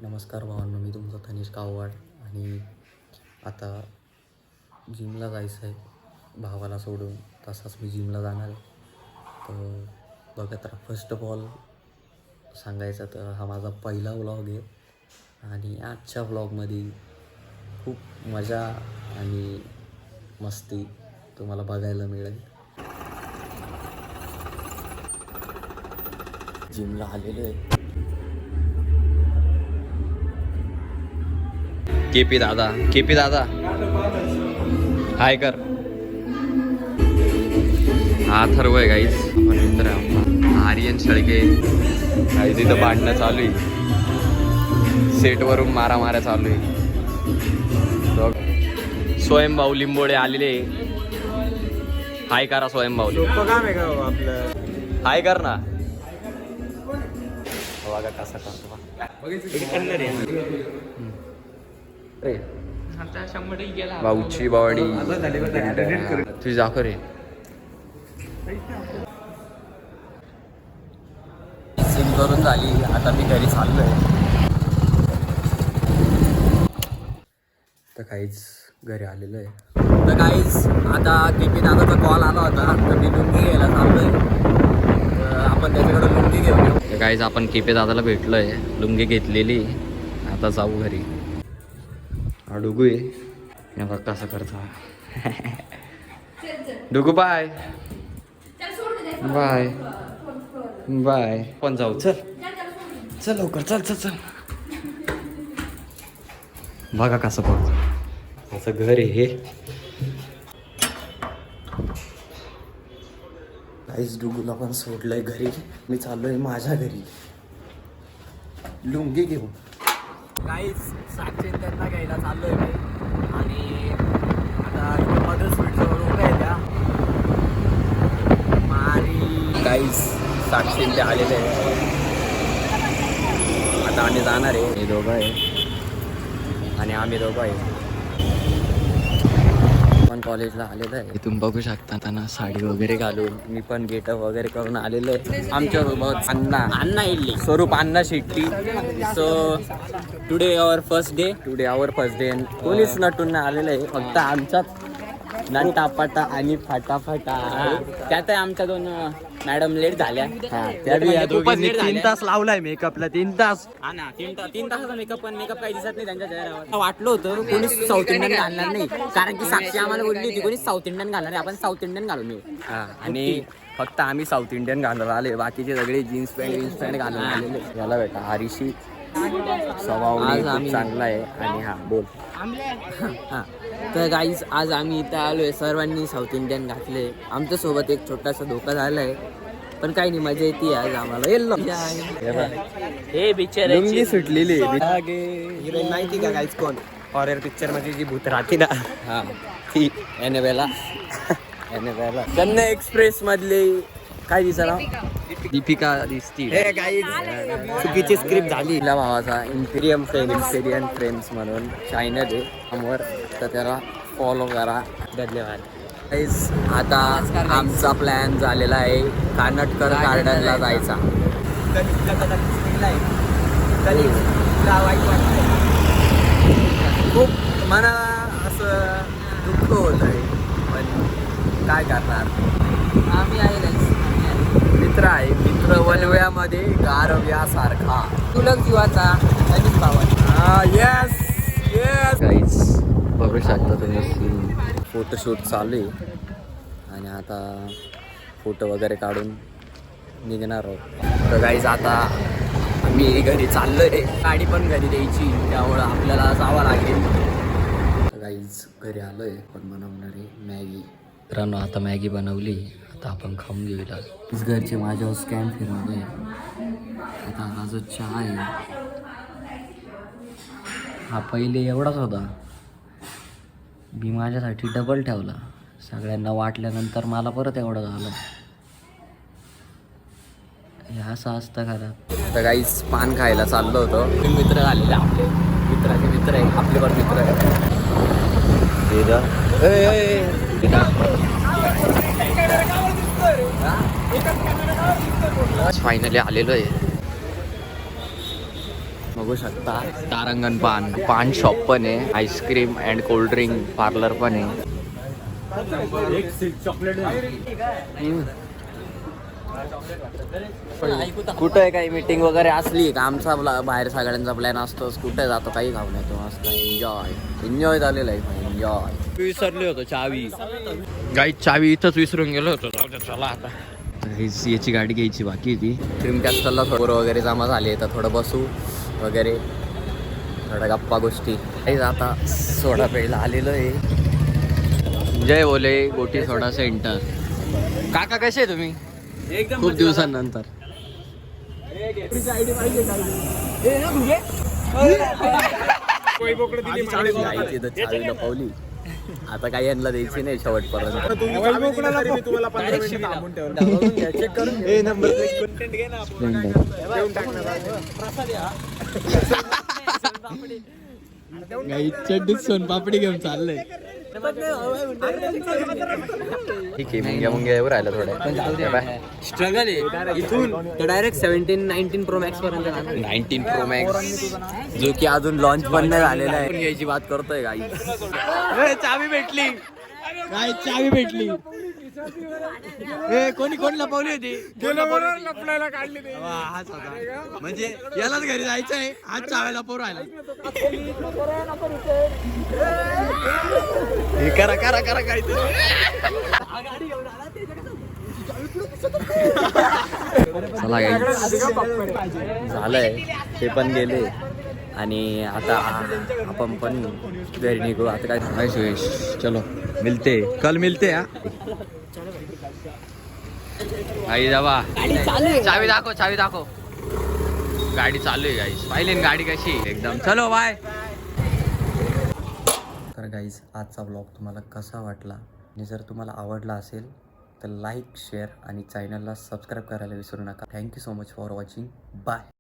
नमस्कार भावांनो, मी तुमचा तनिष काववाड आणि आता जिमला जायचं आहे भावाला सोडून. तसाच मी जिमला जाणार आहे. तर बघा, तर फर्स्ट ऑफ ऑल सांगायचं तर हा माझा पहिला व्लॉग आहे आणि आजच्या व्लॉगमध्ये खूप मजा आणि मस्ती तुम्हाला बघायला मिळेल. जिमला आलेलो आहे. केपी दादा हाय कर. हा अथर्व आहे गाईज, मित्र आर्यन शेळके. गाईज इथं भांडणं चालू आहे, सेटवरून मारा चालू आहे. स्वयंभाऊ लिंबोळे आलेले. हाय करा स्वयंभाऊ. आपलं हाय कर ना. बघा कसा करतो भाऊची बावडी तुझी जाकर आहे. जिम करून झाली, आता मी घरी चाललोय. तर काहीच घरी आलेलो आहे. तर काहीच आता केपी दादाचा कॉल आला होता, तर मी लुंगी घ्यायला चाललोय. आपण त्याच्याकडे लुंगी घेऊन येऊ. तर काहीच आपण केपी दादाला भेटलोय, लुंगी घेतलेली. आता जाऊ घरी. हा डुगू आहे, बघ कसं करता. डुगू बाय बाय बाय. पण जाऊ, चल चल लवकर, चल चल चल. बघा कसं बघ, असं घर आहे हे. काहीच डुगूला पण सोडलंय घरी. मी चाललोय माझ्या घरी लुंगी घेऊन. काहीच साक्षी त्यांना घ्यायला चाललोय मी. आणि आता मदर स्वीटजवळ उभ्या आहे त्या मारी. काहीच साक्षी ते आलेले आहे. आता आम्ही जाणार आहे. हे दोघं आहे आणि आम्ही दोघं आहे. पण कॉलेजला आलेलं आहे. तुम्ही बघू शकता त्यांना साडी वगैरे घालून. मी पण गेटअप वगैरे करून आलेलो आहे. आमच्यासोबत अण्णा इडली स्वरूप अण्णा शेट्टी. सो टुडे आवर फर्स्ट डे. कोणीच नटून नाही आलेलं आहे, फक्त आमच्यात नटापटा आणि फाटाफाटा. त्यात आमच्या दोन मॅडम लेट झाल्या. तीन तास लावलाय मेकअपला. 3 तास. हा ना, 3 तासाचा मेकअप. पण मेकअप काही दिसत नाही त्यांच्या चेहऱ्यावर. वाटलं होतं कोणीच साऊथ इंडियन घालणार नाही, कारण की साक्षी आम्हाला बोलली होती कोणीच साऊथ इंडियन घालणार नाही, आपण साऊथ इंडियन घालून येऊ. आणि फक्त आम्ही साऊथ इंडियन घालून आले, बाकीचे सगळे जीन्स पॅन्ट घालून आलेले. याला बेटा हरीशी स्वभाव खूप चांगला आहे. आणि हा बोल. हां, तर गाईज आज आम्ही इथं आलोय, सर्वांनी साऊथ इंडियन घातले. आमच्यासोबत एक छोटासा धोका झालाय, पण काही नाही, मजा येते आज आम्हाला. हे बिचारे लुंगी सुटलेली हिरोईन माहिती का गाईज कोण? हॉरर पिक्चर मध्ये जी भूत राहते ना, हा ती एनेबेला. चेन्नई एक्सप्रेस मधले काय दिसला दीपिका दिसती. चुकीची स्क्रिप्ट झाली. तिला भावाचा इम्पेरियन फ्रेम्स म्हणून चॅनल आहे समोर, तर त्याला फॉलो करा. धन्यवाद. आता आमचा प्लॅन झालेला आहे कानटकर गार्डनला जायचा. खूप मला असं दुःख होत आहे, पण काय करणार. आम्ही आहे मित्र वनव्यामध्ये गारव्यासारखा. तुलक जीवाचा तनिष भावा. येस गाईज बघू शकता तुम्ही, फोटोशूट चालू आहे आणि आता फोटो वगैरे काढून निघणार आहोत. तर गाईज आता आम्ही घरी चाललोय. गाडी पण घरी द्यायची, त्यामुळं आपल्याला जावं लागेल. गाईज घरी आलोय, पण बनवणार आहे मॅगी. मित्रांनो आता मॅगी बनवली, आता आपण खाऊन घेऊया. घरचे माझ्यावर स्कॅन फिरवतोय. आता हा जो चहा आहे हा पहिले एवढाच होता, मी माझ्यासाठी डबल ठेवला. सगळ्यांना वाटल्यानंतर मला परत एवढं झालं. हे असं असतं खरं. तर काहीच पान खायला चाललो होतो. मित्र आलेले, आपले मित्राचे मित्र आहे, आपले पण मित्र आहे. फायनली आलेलो आहे. बघू शकता तारांगण पान शॉप पण आहे, आईस्क्रीम अँड कोल्ड्रिंक पार्लर पण आहे. कुठं आहे काही मीटिंग वगैरे असली का आमचा बाहेर सगळ्यांचा प्लॅन असतोच. कुठे जातो काही खाऊन येतो मस्त. एन्जॉय झालेला आहे. एन्जॉय. विसरले होतो चावी. गाई चावी इथंच विसरून गेलो होतो. जाऊ दे, चला आता. याची गाडी घ्यायची बाकी होती. ड्रीम कॅस्टलला थोडं वगैरे जमा झाले तर थोडं बसू वगैरे, थोड्या गप्पा गोष्टी काही. आता सोडा प्यायला आलेलो आहे. जय बोले गोटी सोडा सेंटर. काका कसे आहे तुम्ही? खूप दिवसांनंतर. गाईची तर चावी लपवली. आता काही यांना द्यायची नाही शेवटपर्यंत. सोनपापडी घेऊन चाललंय. ठीक आहे, मुंग्या येऊ राहिला थोड्या. स्ट्रगल आहे इथून तर डायरेक्ट 17-19 प्रो मॅक्स पर्यंत. 19 प्रो मॅक्स जो की अजून लॉन्च पण नाही झालेला आहे. याची बात करतोय गाई. चावी भेटली. काय चावी भेटली? कोणी लपवली होती? लपलायला काढली ते. हाच होता. म्हणजे यालाच घरी जायचंय, हाच चाव्या लपवून राहिला. हे करा काहीतरी. चला गाई, झालंय ते पण गेले आणि आता आपण पण घरी निघू. आता काय सुयश, चलो कल मिलते हा. आई जावा. चावी दाखव. गाडी चालू आहे गाईस. पाहिले ना गाडी कशी एकदम. चलो बाय. तर गाईज, आजचा ब्लॉग तुम्हाला कसा वाटला आणि जर तुम्हाला आवडला असेल तर लाईक, शेअर आणि चॅनलला सबस्क्राईब करायला विसरू नका. Thank you so much for watching. Bye.